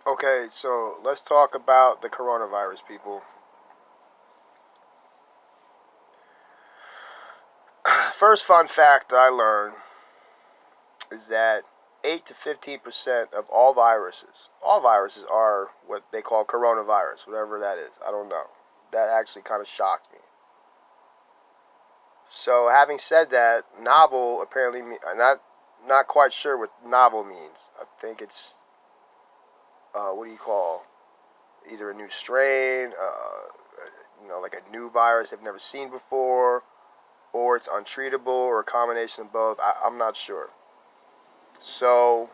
Okay, so let's talk about the coronavirus, people. First fun fact that I learned is that 8 to 15% of all viruses are what they call coronavirus, whatever that is. I don't know. That actually kind of shocked me. So, having said that, novel apparently not quite sure what novel means. I think it's what do you call either a new strain, like a new virus they've never seen before, or it's untreatable, or a combination of both. I'm not sure. So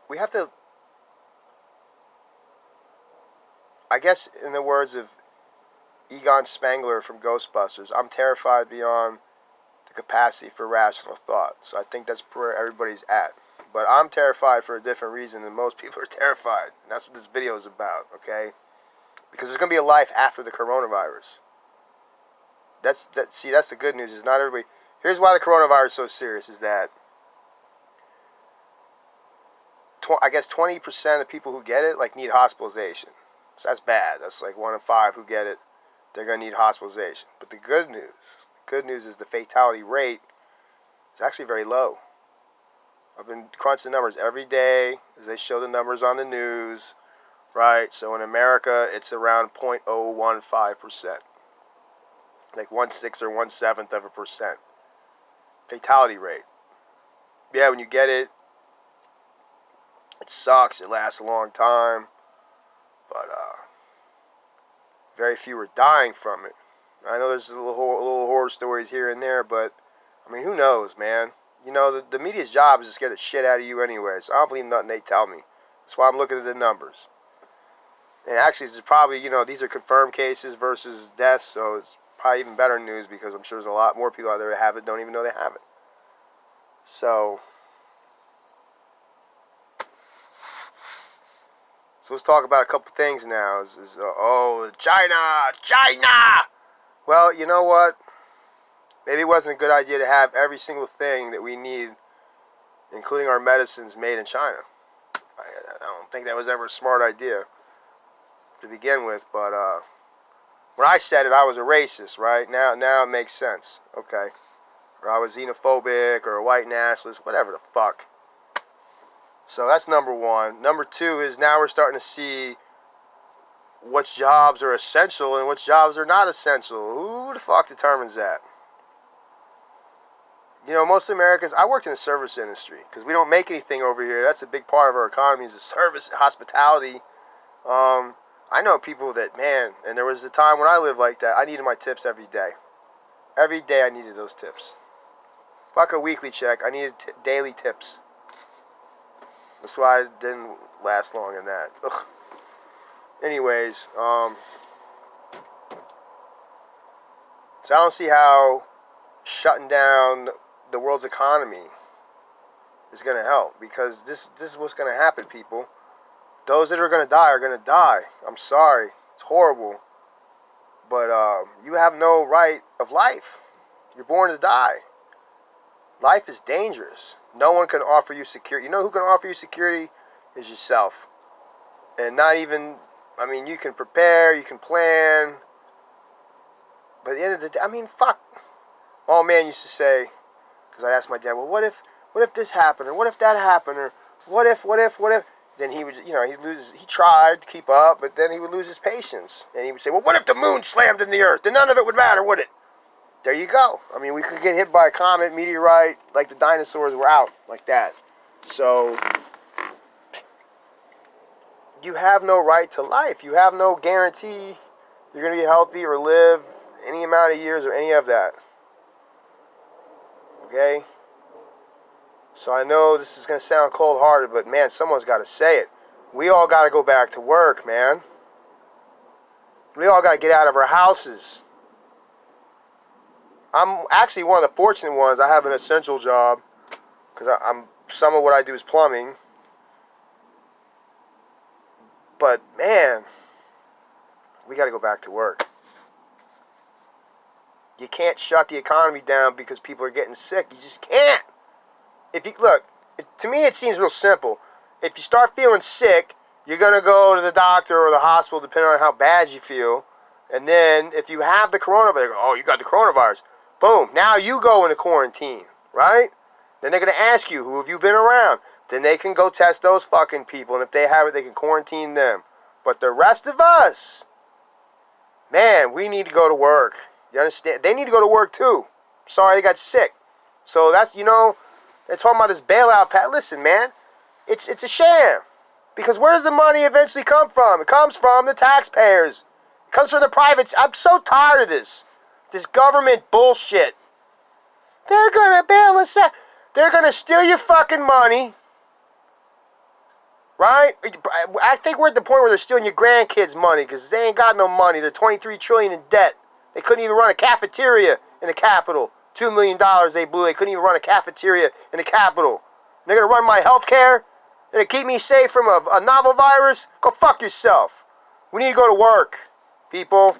we have to, I guess, in the words of Egon Spengler from Ghostbusters, I'm terrified beyond the capacity for rational thought. So I think that's where everybody's at. But I'm terrified for a different reason than most people are terrified. And that's what this video is about, okay? Because there's going to be a life after the coronavirus. That's the good news. Is not everybody. Here's why the coronavirus is so serious. Is that I guess 20% of people who get it need hospitalization. So that's bad. That's like 1 in 5 who get it. They're going to need hospitalization. But the good news is the fatality rate is actually very low. I've been crunching the numbers every day as they show the numbers on the news, right? So in America, it's around 0.015%, like 1/6 or 1/7 of a percent fatality rate. Yeah, when you get it, it sucks. It lasts a long time, but very few are dying from it. I know there's little horror stories here and there, but I mean, who knows, man? You know, the media's job is to scare the shit out of you anyway, so I don't believe nothing they tell me. That's why I'm looking at the numbers. And actually, it's probably, these are confirmed cases versus deaths, so it's probably even better news because I'm sure there's a lot more people out there that have it, don't even know they have it. So let's talk about a couple things now. China! Well, you know what? Maybe it wasn't a good idea to have every single thing that we need, including our medicines, made in China. I don't think that was ever a smart idea to begin with, but when I said it, I was a racist, right? Now it makes sense, okay? Or I was xenophobic or a white nationalist, whatever the fuck. So that's number one. Number two is now we're starting to see which jobs are essential and which jobs are not essential. Who the fuck determines that? Most Americans, I worked in the service industry because we don't make anything over here. That's a big part of our economy is the service, hospitality. I know people that, man, and there was a time when I lived like that. I needed my tips every day. Every day I needed those tips. Fuck a weekly check. I needed daily tips. That's why I didn't last long in that. Ugh. Anyways, so I don't see how shutting down the world's economy is going to help because this is what's going to happen, people. Those that are going to die are going to die. I'm sorry. It's horrible. But you have no right of life. You're born to die. Life is dangerous. No one can offer you security. You know who can offer you security? Is yourself. And not even, you can prepare, you can plan. But at the end of the day, fuck. My old man used to say, because I asked my dad, well, what if this happened? Or what if that happened? Or what if? Then he would, he tried to keep up, but then he would lose his patience. And he would say, well, what if the moon slammed into the earth? Then none of it would matter, would it? There you go. We could get hit by a comet, meteorite, like the dinosaurs were out, like that. So, you have no right to life. You have no guarantee you're going to be healthy or live any amount of years or any of that. Okay? So I know this is going to sound cold-hearted, but man, someone's got to say it. We all got to go back to work, man. We all got to get out of our houses. I'm actually one of the fortunate ones. I have an essential job because some of what I do is plumbing. But man, we got to go back to work. You can't shut the economy down because people are getting sick. You just can't. If you look, To me, it seems real simple. If you start feeling sick, you're going to go to the doctor or the hospital, depending on how bad you feel. And then if you have the coronavirus, oh, you got the coronavirus. Boom. Now you go into quarantine, right? Then they're going to ask you, who have you been around? Then they can go test those fucking people. And if they have it, they can quarantine them. But the rest of us, man, we need to go to work. You understand? They need to go to work too. Sorry, they got sick. So that's, you know, they're talking about this bailout. Listen, man, it's a sham. Because where does the money eventually come from? It comes from the taxpayers. It comes from the privates. I'm so tired of this. This government bullshit. They're going to bail us out. They're going to steal your fucking money. Right? I think we're at the point where they're stealing your grandkids' money because they ain't got no money. They're $23 trillion in debt. They couldn't even run a cafeteria in the Capitol. $2 million they blew. They couldn't even run a cafeteria in the Capitol. They're going to run my health care? They're going to keep me safe from a novel virus? Go fuck yourself. We need to go to work, people.